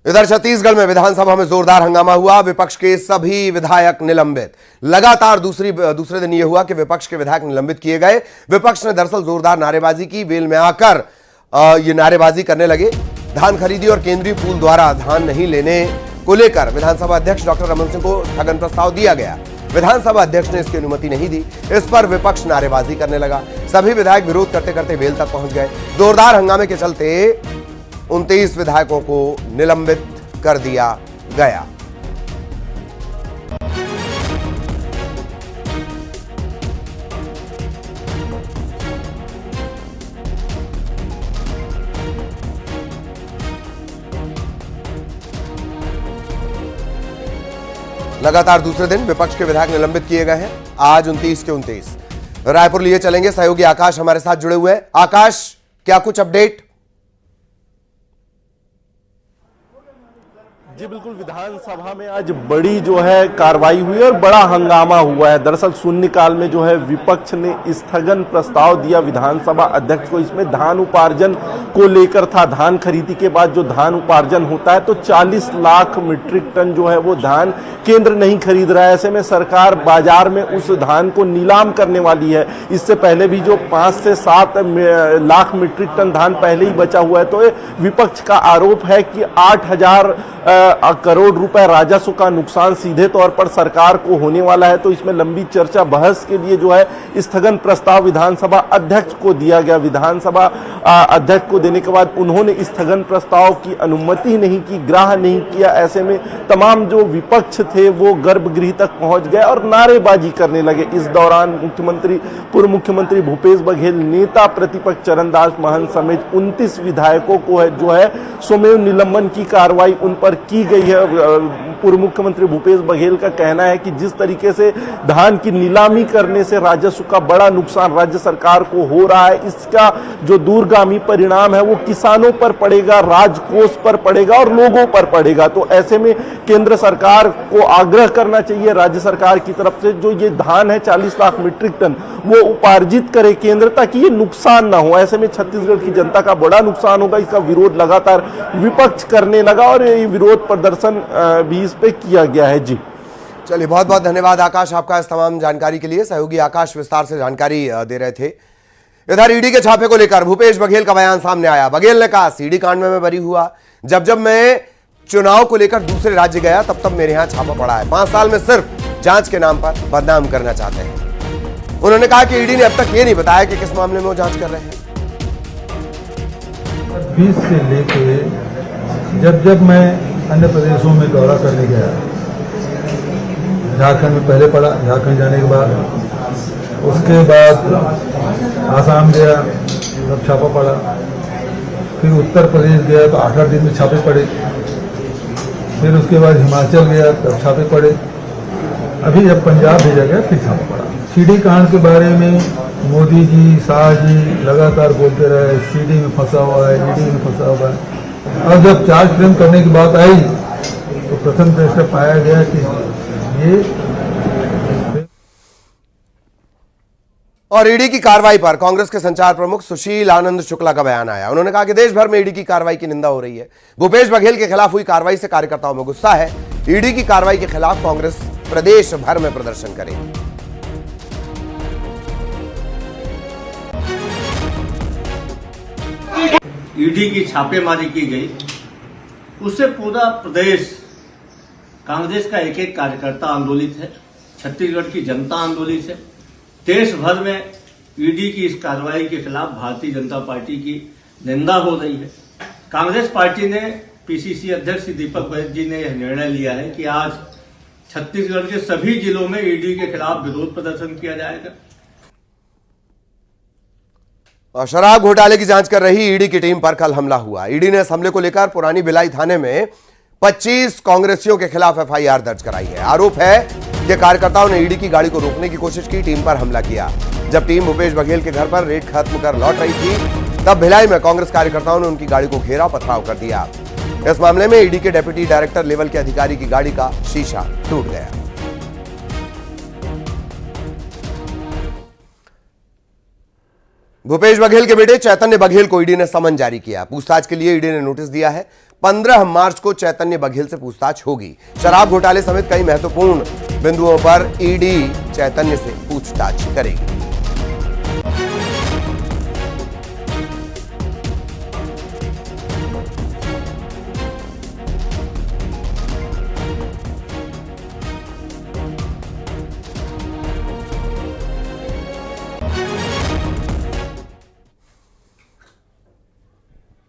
इधर छत्तीसगढ़ में विधानसभा में जोरदार हंगामा हुआ। विपक्ष के सभी विधायक निलंबित। लगातार दूसरे दिन यह हुआ कि विपक्ष के विधायक निलंबित किए गए। विपक्ष ने दरअसल जोरदार नारेबाजी की। वेल में आकर ये नारेबाजी करने लगे। धान खरीदी और केंद्रीय पूल द्वारा धान नहीं लेने को लेकर विधानसभा अध्यक्ष डॉक्टर रमन सिंह को स्थगन प्रस्ताव दिया गया। विधानसभा अध्यक्ष ने इसकी अनुमति नहीं दी। इस पर विपक्ष नारेबाजी करने लगा। सभी विधायक विरोध करते करते वेल तक पहुंच गए। जोरदार हंगामे के चलते 29 विधायकों को निलंबित कर दिया गया। लगातार दूसरे दिन विपक्ष के विधायक निलंबित किए गए हैं। आज 29 के 29 रायपुर लिए चलेंगे। सहयोगी आकाश हमारे साथ जुड़े हुए हैं। आकाश, क्या कुछ अपडेट? जी बिल्कुल, विधानसभा में आज बड़ी जो है कार्रवाई हुई और बड़ा हंगामा हुआ है। दरअसल शून्यकाल में जो है विपक्ष ने स्थगन प्रस्ताव दिया विधानसभा अध्यक्ष को। इसमें धान उपार्जन को लेकर था। धान खरीदी के बाद जो धान उपार्जन होता है तो 40 लाख मीट्रिक टन जो है वो धान केंद्र नहीं खरीद रहा है। ऐसे में सरकार बाजार में उस धान को नीलाम करने वाली है। इससे पहले भी जो 5 से 7 लाख मीट्रिक टन धान पहले ही बचा हुआ है। तो विपक्ष का आरोप है कि 8,000 करोड़ रुपए राजस्व का नुकसान सीधे तौर पर सरकार को होने वाला है। तो इसमें लंबी चर्चा बहस के लिए जो है स्थगन प्रस्ताव विधानसभा अध्यक्ष को दिया गया। विधानसभा अध्यक्ष को देने के बाद उन्होंने स्थगन प्रस्ताव की अनुमति नहीं की, ग्राह्य नहीं किया। ऐसे में तमाम जो विपक्ष थे वो गर्भगृह तक पहुंच गए और नारेबाजी करने लगे। इस दौरान पूर्व मुख्यमंत्री भूपेश बघेल, नेता प्रतिपक्ष चरणदास महंत समेत 29 विधायकों को जो है स्वमेव निलंबन की कार्रवाई उन पर की गई है। पूर्व मुख्यमंत्री भूपेश बघेल का कहना है कि जिस तरीके से धान की नीलामी करने से राजस्व का बड़ा नुकसान राज्य सरकार को हो रहा है, इसका जो दूरगामी परिणाम है वो किसानों पर पड़ेगा, राजकोष पर पड़ेगा और लोगों पर पड़ेगा। तो ऐसे में केंद्र सरकार को आग्रह करना चाहिए राज्य सरकार की तरफ से, जो ये धान है 40 लाख मीट्रिक टन वो उपार्जित करे केंद्र, ताकि ये नुकसान ना हो। ऐसे में छत्तीसगढ़ की जनता का बड़ा नुकसान होगा। इसका विरोध लगातार विपक्ष करने लगा और ये विरोध प्रदर्शन भी इस पे किया गया है। जी चलिए, बहुत बहुत धन्यवाद आकाश आपका इस तमाम जानकारी के लिए। सहयोगी आकाश विस्तार से जानकारी दे रहे थे। इधर ईडी के छापे को लेकर भूपेश बघेल का बयान सामने आया। बघेल ने कहा, सीडी कांड में मैं बरी हुआ। जब मैं चुनाव को लेकर दूसरे राज्य गया तब मेरे यहां छापा पड़ा है। 5 साल में सिर्फ जांच के नाम पर बदनाम करना चाहते हैं। उन्होंने कहा कि ईडी ने अब तक ये नहीं बताया कि किस मामले में वो जांच कर रहे हैं। 20 से लेके जब मैं अन्य प्रदेशों में दौरा करने गया, झारखंड में पहले पड़ा, झारखंड जाने के बाद उसके बाद आसाम गया तब छापा पड़ा, फिर उत्तर प्रदेश गया तो 8 दिन में छापे पड़े, फिर उसके बाद हिमाचल गया तब छापे पड़े, अभी जब पंजाब भेजा गया फिर छापा पड़ा। सीडी कांड के बारे में मोदी जी, शाह जी लगातार बोलते रहे, सीडी में फंसा हुआ है, ईडी में फंसा हुआ है। और जब चार्ज फ्रेम करने की बात आई तो प्रथम दृष्टया पाया गया कि ये और ईडी की कार्रवाई पर कांग्रेस के संचार प्रमुख सुशील आनंद शुक्ला का बयान आया। उन्होंने कहा कि देश भर में ईडी की कार्रवाई की निंदा हो रही है। भूपेश बघेल के खिलाफ हुई कार्रवाई से कार्यकर्ताओं में गुस्सा है। ईडी की कार्रवाई के खिलाफ कांग्रेस प्रदेश भर में प्रदर्शन करेगी। ईडी की छापेमारी की गई, उससे पूरा प्रदेश कांग्रेस का एक एक कार्यकर्ता आंदोलित है, छत्तीसगढ़ की जनता आंदोलित है। देश भर में ईडी की इस कार्रवाई के खिलाफ भारतीय जनता पार्टी की निंदा हो रही है। कांग्रेस पार्टी ने, पीसीसी अध्यक्ष दीपक वैद्य जी ने यह निर्णय लिया है कि आज छत्तीसगढ़ के सभी जिलों में ईडी के खिलाफ विरोध प्रदर्शन किया जाएगा। शराब घोटाले की जांच कर रही ईडी की टीम पर कल हमला हुआ। ईडी ने इस हमले को लेकर पुरानी भिलाई थाने में 25 कांग्रेसियों के खिलाफ एफआईआर दर्ज कराई है। आरोप है कि कार्यकर्ताओं ने ईडी की गाड़ी को रोकने की कोशिश की, टीम पर हमला किया। जब टीम भूपेश बघेल के घर पर रेड खत्म कर लौट रही थी तब भिलाई में कांग्रेस कार्यकर्ताओं ने उनकी गाड़ी को घेरा पथराव कर दिया। इस मामले में ईडी के डेप्यूटी डायरेक्टर लेवल के अधिकारी की गाड़ी का शीशा टूट गया। भूपेश बघेल के बेटे चैतन्य बघेल को ईडी ने समन जारी किया। पूछताछ के लिए ईडी ने नोटिस दिया है। 15 मार्च को चैतन्य बघेल से पूछताछ होगी। शराब घोटाले समेत कई महत्वपूर्ण बिंदुओं पर ईडी चैतन्य से पूछताछ करेगी।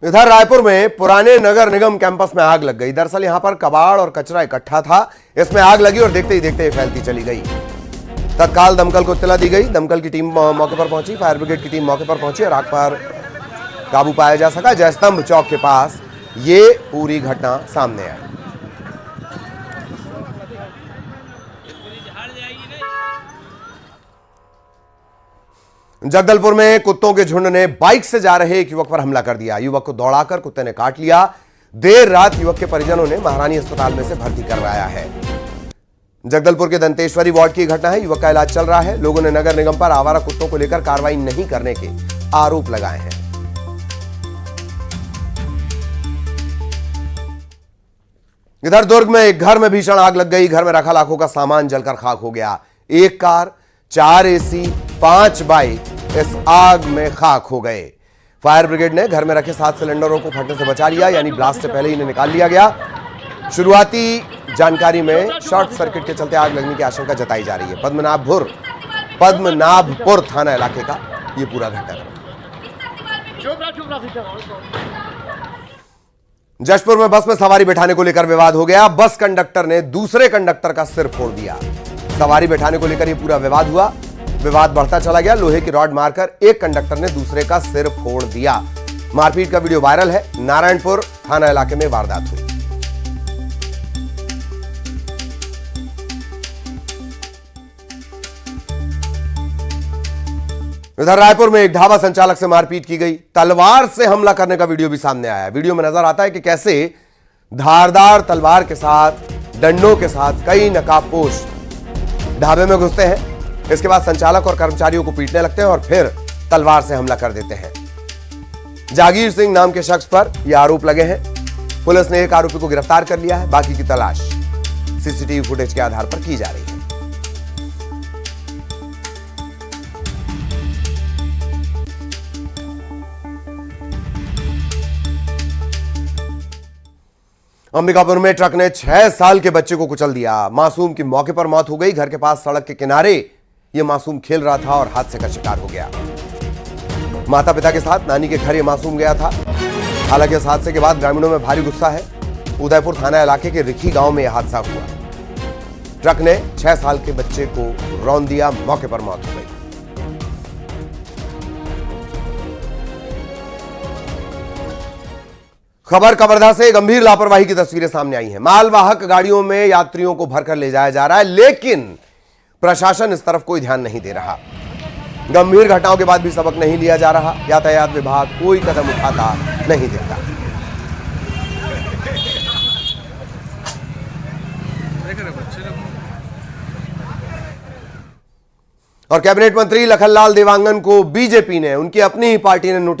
इधर रायपुर में पुराने नगर निगम कैंपस में आग लग गई। दरअसल यहां पर कबाड़ और कचरा इकट्ठा था, इसमें आग लगी और देखते ही देखते फैलती चली गई। तत्काल दमकल को इत्तला दी गई। दमकल की टीम मौके पर पहुंची, फायर ब्रिगेड की टीम मौके पर पहुंची और आग पर काबू पाया जा सका। जयस्तंभ चौक के पास ये पूरी घटना सामने आई। जगदलपुर में कुत्तों के झुंड ने बाइक से जा रहे एक युवक पर हमला कर दिया। युवक को दौड़ाकर कुत्ते ने काट लिया। देर रात युवक के परिजनों ने महारानी अस्पताल में से भर्ती करवाया है। जगदलपुर के दंतेश्वरी वार्ड की घटना है। युवक का इलाज चल रहा है। लोगों ने नगर निगम पर आवारा कुत्तों को लेकर कार्रवाई नहीं करने के आरोप लगाए हैं। इधर दुर्ग में एक घर में भीषण आग लग गई। घर में रखा लाखों का सामान जलकर खाक हो गया। एक कार, 4 एसी, 5 बाइक इस आग में खाक हो गए। फायर ब्रिगेड ने घर में रखे 7 सिलेंडरों को फटने से बचा लिया, यानी ब्लास्ट से पहले ही इन्हें निकाल लिया गया। शुरुआती जानकारी में शॉर्ट सर्किट के चलते आग लगने की आशंका जताई जा रही है। पद्मनाभपुर थाना इलाके का यह पूरा घटनाक्रम। जशपुर में बस में सवारी बैठाने को लेकर विवाद हो गया। बस कंडक्टर ने दूसरे कंडक्टर का सिर फोड़ दिया। सवारी बैठाने को लेकर यह पूरा विवाद हुआ। विवाद बढ़ता चला गया। लोहे की रॉड मारकर एक कंडक्टर ने दूसरे का सिर फोड़ दिया। मारपीट का वीडियो वायरल है। नारायणपुर थाना इलाके में वारदात हुई। इधर रायपुर में एक ढाबा संचालक से मारपीट की गई। तलवार से हमला करने का वीडियो भी सामने आया। वीडियो में नजर आता है कि कैसे धारदार तलवार के साथ, डंडों के साथ कई नकाबपोश ढाबे में घुसते हैं। इसके बाद संचालक और कर्मचारियों को पीटने लगते हैं और फिर तलवार से हमला कर देते हैं। जागीर सिंह नाम के शख्स पर यह आरोप लगे हैं। पुलिस ने एक आरोपी को गिरफ्तार कर लिया है। बाकी की तलाश सीसीटीवी फुटेज के आधार पर की जा रही है। अंबिकापुर में ट्रक ने 6 साल के बच्चे को कुचल दिया। मासूम की मौके पर मौत हो गई। घर के पास सड़क के किनारे यह मासूम खेल रहा था और हादसे का शिकार हो गया। माता पिता के साथ नानी के घर यह मासूम गया था। हालांकि इस हादसे के बाद ग्रामीणों में भारी गुस्सा है। उदयपुर थाना इलाके के रिखी गांव में यह हादसा हुआ। ट्रक ने 6 साल के बच्चे को रौंद दिया। मौके पर मौत हो गई। खबर कवर्धा से गंभीर लापरवाही की तस्वीरें सामने आई हैं। मालवाहक गाड़ियों में यात्रियों को भरकर ले जाया जा रहा है, लेकिन प्रशासन इस तरफ कोई ध्यान नहीं दे रहा। गंभीर घटनाओं के बाद भी सबक नहीं लिया जा रहा। यातायात विभाग कोई कदम उठाता नहीं दिखता। और कैबिनेट मंत्री लखनलाल देवांगन को बीजेपी ने, उनकी अपनी ही पार्टी ने नोटिस